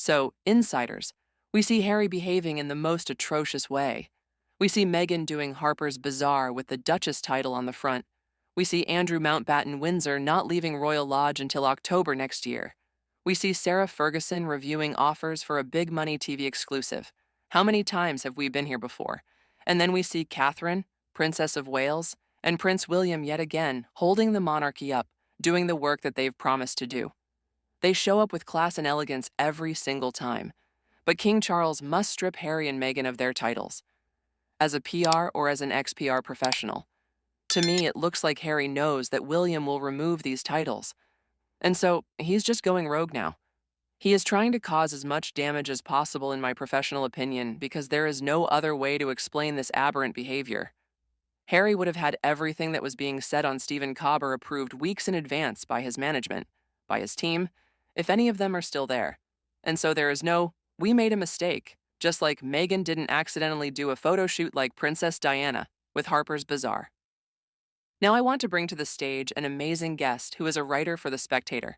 So, insiders, we see Harry behaving in the most atrocious way. We see Meghan doing Harper's Bazaar with the Duchess title on the front. We see Andrew Mountbatten Windsor not leaving Royal Lodge until October next year. We see Sarah Ferguson reviewing offers for a big money TV exclusive. How many times have we been here before? And then we see Catherine, Princess of Wales, and Prince William yet again holding the monarchy up, doing the work that they've promised to do. They show up with class and elegance every single time. But King Charles must strip Harry and Meghan of their titles. As a PR or as an ex-PR professional, to me it looks like Harry knows that William will remove these titles. And so he's just going rogue now. He is trying to cause as much damage as possible, in my professional opinion, because there is no other way to explain this aberrant behavior. Harry would have had everything that was being said on Stephen Cobber approved weeks in advance by his management, by his team, if any of them are still there. And so there is no, we made a mistake, just like Meghan didn't accidentally do a photo shoot like Princess Diana with Harper's Bazaar. Now I want to bring to the stage an amazing guest who is a writer for The Spectator.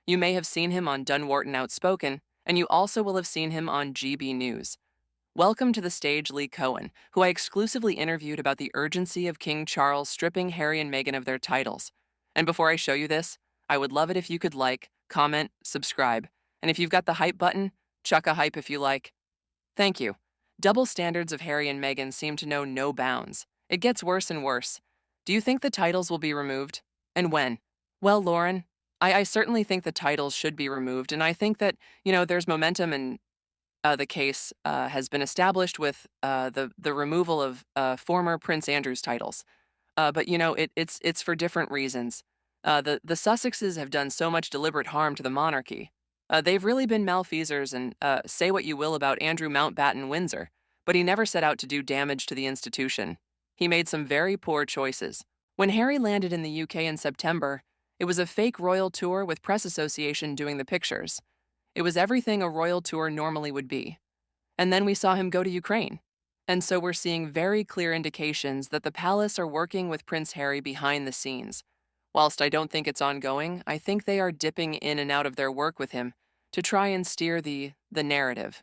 You may have seen him on Dunwharton Outspoken, and you also will have seen him on GB News. Welcome to the stage Lee Cohen, who I exclusively interviewed about the urgency of King Charles stripping Harry and Meghan of their titles. And before I show you this, I would love it if you could like, comment, subscribe, and if you've got the hype button, chuck a hype if you like. Thank you. Double standards of Harry and Meghan seem to know no bounds. It gets worse and worse. Do you think the titles will be removed? And when? Well, Lauren, I certainly think the titles should be removed, and I think that, there's momentum and the case has been established with the removal of former Prince Andrew's titles. But it's for different reasons. The Sussexes have done so much deliberate harm to the monarchy. They've really been malfeasors, and say what you will about Andrew Mountbatten Windsor, but he never set out to do damage to the institution. He made some very poor choices. When Harry landed in the UK in September, it was a fake royal tour with Press Association doing the pictures. It was everything a royal tour normally would be. And then we saw him go to Ukraine. And so we're seeing very clear indications that the palace are working with Prince Harry behind the scenes. Whilst I don't think it's ongoing, I think they are dipping in and out of their work with him to try and steer the narrative.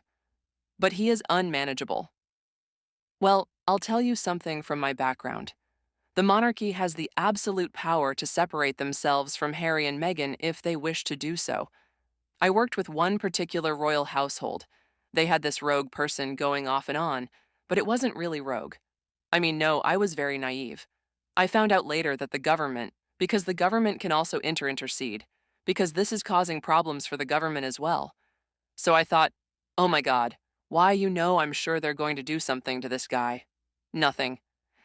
But he is unmanageable. Well, I'll tell you something from my background. The monarchy has the absolute power to separate themselves from Harry and Meghan if they wish to do so. I worked with one particular royal household. They had this rogue person going off and on, but it wasn't really rogue. I mean, no, I was very naive. I found out later that because the government can also intercede, because this is causing problems for the government as well. So I thought, oh my God, why I'm sure they're going to do something to this guy. Nothing.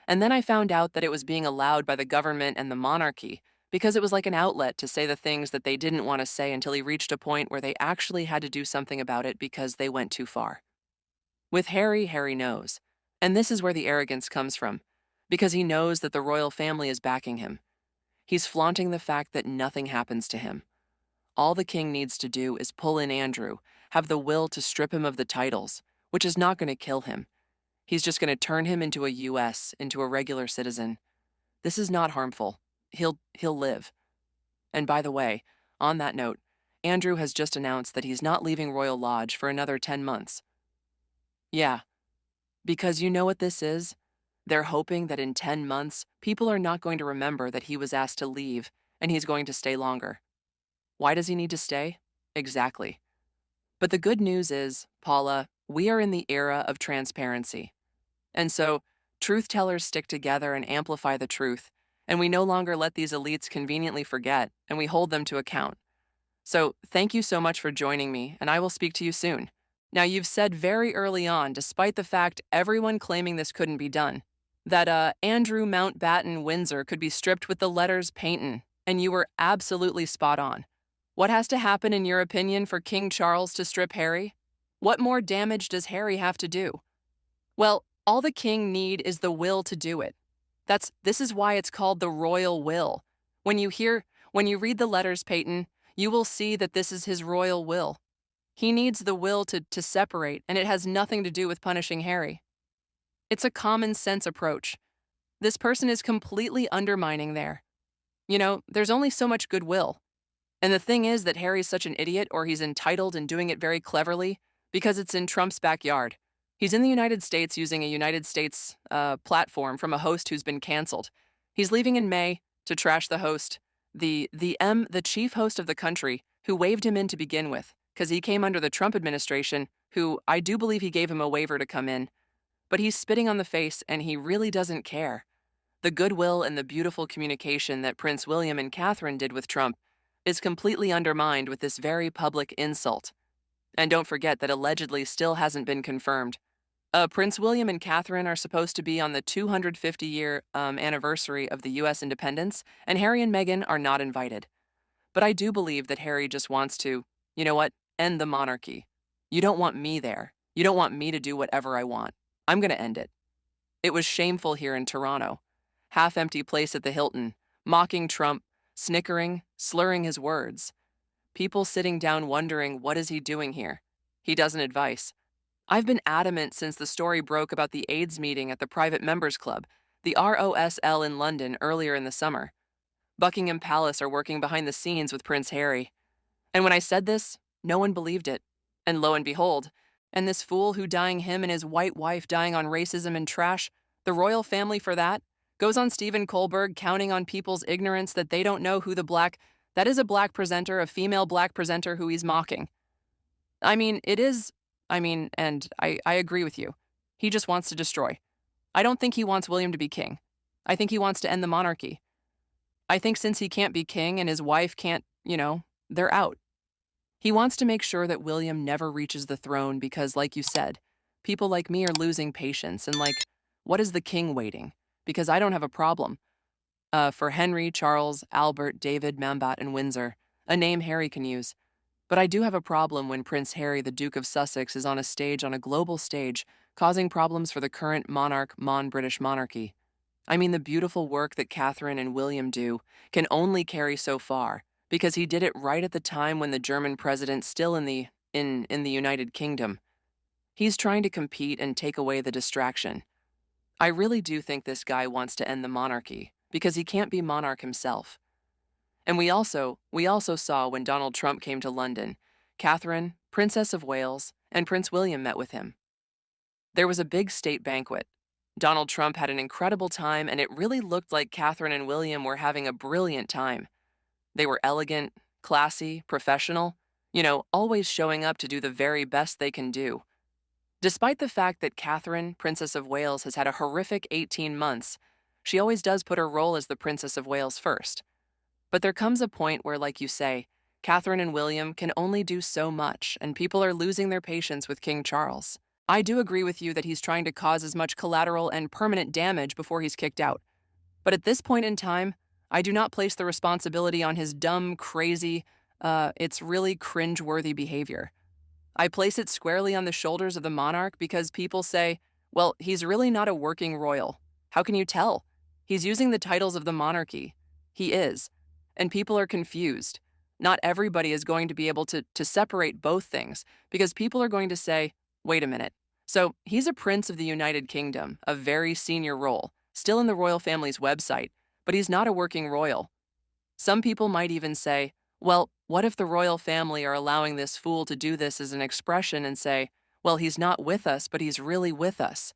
And then I found out that it was being allowed by the government and the monarchy, because it was like an outlet to say the things that they didn't want to say until he reached a point where they actually had to do something about it because they went too far. With Harry, Harry knows. And this is where the arrogance comes from, because he knows that the royal family is backing him. He's flaunting the fact that nothing happens to him. All the king needs to do is pull in Andrew, have the will to strip him of the titles, which is not going to kill him. He's just going to turn him into into a regular citizen. This is not harmful. He'll live. And by the way, on that note, Andrew has just announced that he's not leaving Royal Lodge for another 10 months. Yeah, because you know what this is? They're hoping that in 10 months, people are not going to remember that he was asked to leave and he's going to stay longer. Why does he need to stay? Exactly. But the good news is, Paula, we are in the era of transparency. And so, truth tellers stick together and amplify the truth, and we no longer let these elites conveniently forget, and we hold them to account. So, thank you so much for joining me, and I will speak to you soon. Now, you've said very early on, despite the fact everyone claiming this couldn't be done, that Andrew Mountbatten Windsor could be stripped with the letters Peyton, and you were absolutely spot on. What has to happen, in your opinion, for King Charles to strip Harry? What more damage does Harry have to do? Well, all the king need is the will to do it. This is why it's called the royal will. When you read the letters Peyton, you will see that this is his royal will. He needs the will to separate, and it has nothing to do with punishing Harry. It's a common sense approach. This person is completely undermining there's only so much goodwill. And the thing is that Harry's such an idiot, or he's entitled and doing it very cleverly, because it's in Trump's backyard. He's in the United States using a United States platform from a host who's been canceled. He's leaving in May to trash the host, the chief host of the country, who waved him in to begin with, because he came under the Trump administration, who I do believe he gave him a waiver to come in. But he's spitting on the face, and he really doesn't care. The goodwill and the beautiful communication that Prince William and Catherine did with Trump is completely undermined with this very public insult. And don't forget that allegedly still hasn't been confirmed. Prince William and Catherine are supposed to be on the 250-year anniversary of the U.S. independence, and Harry and Meghan are not invited. But I do believe that Harry just wants to, you know what, end the monarchy. You don't want me there. You don't want me to do whatever I want. I'm going to end it. It was shameful here in Toronto. Half-empty place at the Hilton, mocking Trump, snickering, slurring his words. People sitting down wondering, what is he doing here? He doesn't advise. I've been adamant since the story broke about the AIDS meeting at the Private Members Club, the ROSL in London earlier in the summer. Buckingham Palace are working behind the scenes with Prince Harry. And when I said this, no one believed it. And lo and behold, and this fool who dying him and his white wife dying on racism and trash, the royal family for that, goes on Stephen Colbert counting on people's ignorance that they don't know who that is a black presenter, a female black presenter who he's mocking. And I agree with you. He just wants to destroy. I don't think he wants William to be king. I think he wants to end the monarchy. I think since he can't be king and his wife can't, they're out. He wants to make sure that William never reaches the throne because, like you said, people like me are losing patience and what is the king waiting? Because I don't have a problem. For Henry, Charles, Albert, David, Mountbatten, and Windsor, a name Harry can use. But I do have a problem when Prince Harry, the Duke of Sussex, is on a global stage, causing problems for the current British monarchy. I mean, the beautiful work that Catherine and William do can only carry so far, because he did it right at the time when the German president's still in the United Kingdom. He's trying to compete and take away the distraction. I really do think this guy wants to end the monarchy, because he can't be monarch himself. And we also saw when Donald Trump came to London, Catherine, Princess of Wales, and Prince William met with him. There was a big state banquet. Donald Trump had an incredible time, and it really looked like Catherine and William were having a brilliant time. They were elegant, classy, professional, always showing up to do the very best they can do. Despite the fact that Catherine, Princess of Wales, has had a horrific 18 months, she always does put her role as the Princess of Wales first. But there comes a point where, like you say, Catherine and William can only do so much, and people are losing their patience with King Charles. I do agree with you that he's trying to cause as much collateral and permanent damage before he's kicked out. But at this point in time, I do not place the responsibility on his dumb, crazy, it's really cringe-worthy behavior. I place it squarely on the shoulders of the monarch because people say, well, he's really not a working royal. How can you tell? He's using the titles of the monarchy. He is. And people are confused. Not everybody is going to be able to separate both things because people are going to say, wait a minute. So he's a prince of the United Kingdom, a very senior role, still in the royal family's website, but he's not a working royal. Some people might even say, well, what if the royal family are allowing this fool to do this as an expression and say, well, he's not with us, but he's really with us?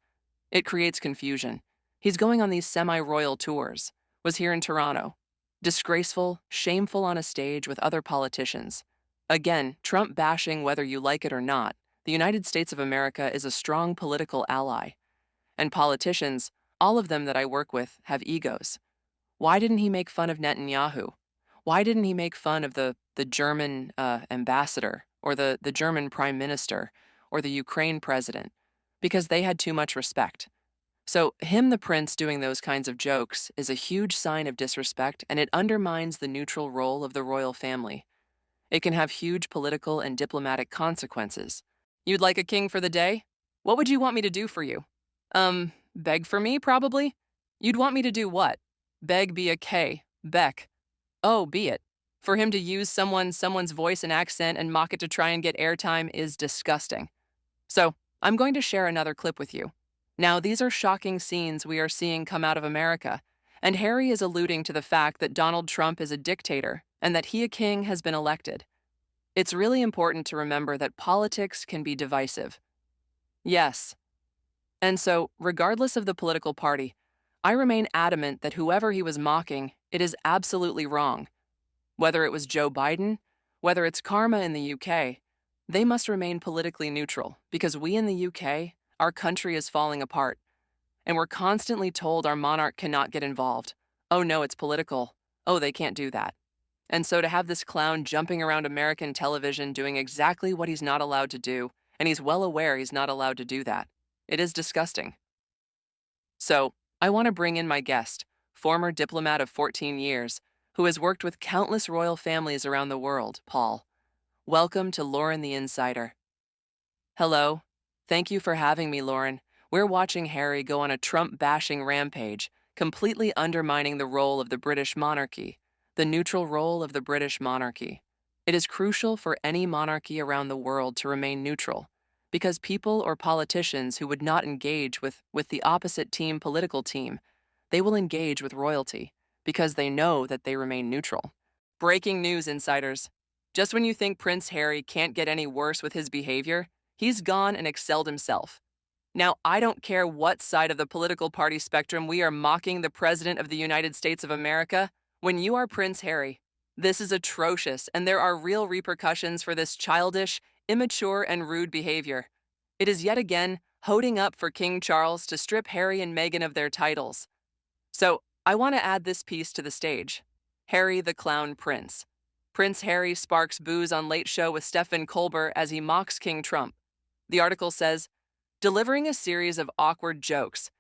It creates confusion. He's going on these semi-royal tours, was here in Toronto. Disgraceful, shameful on a stage with other politicians. Again, Trump bashing whether you like it or not, the United States of America is a strong political ally. And politicians, all of them that I work with, have egos. Why didn't he make fun of Netanyahu? Why didn't he make fun of the German ambassador or the German prime minister or the Ukraine president? Because they had too much respect. So him, the prince, doing those kinds of jokes is a huge sign of disrespect, and it undermines the neutral role of the royal family. It can have huge political and diplomatic consequences. You'd like a king for the day? What would you want me to do for you? Beg for me, probably? You'd want me to do what? Beg be a K. Beck. Oh, be it. For him to use someone's voice and accent and mock it to try and get airtime is disgusting. So, I'm going to share another clip with you. Now, these are shocking scenes we are seeing come out of America, and Harry is alluding to the fact that Donald Trump is a dictator, and that he, a king, has been elected. It's really important to remember that politics can be divisive. Yes. And so, regardless of the political party, I remain adamant that whoever he was mocking, it is absolutely wrong. Whether it was Joe Biden, whether it's Karma in the UK, they must remain politically neutral because we in the UK, our country is falling apart. And we're constantly told our monarch cannot get involved. Oh no, it's political. Oh, they can't do that. And so to have this clown jumping around American television doing exactly what he's not allowed to do, and he's well aware he's not allowed to do that, it is disgusting. So, I want to bring in my guest, former diplomat of 14 years, who has worked with countless royal families around the world, Paul. Welcome to Lauren the Insider. Hello. Thank you for having me, Lauren. We're watching Harry go on a Trump-bashing rampage, completely undermining the role of the British monarchy, the neutral role of the British monarchy. It is crucial for any monarchy around the world to remain neutral, because people or politicians who would not engage with the opposite team political team, they will engage with royalty, because they know that they remain neutral. Breaking news, insiders. Just when you think Prince Harry can't get any worse with his behavior, he's gone and excelled himself. Now, I don't care what side of the political party spectrum we are mocking the President of the United States of America. When you are Prince Harry, this is atrocious, and there are real repercussions for this childish, immature, and rude behavior. It is yet again holding up for King Charles to strip Harry and Meghan of their titles. So, I want to add this piece to the stage. Harry the Clown Prince. Prince Harry sparks boos on Late Show with Stephen Colbert as he mocks King Trump. The article says, delivering a series of awkward jokes,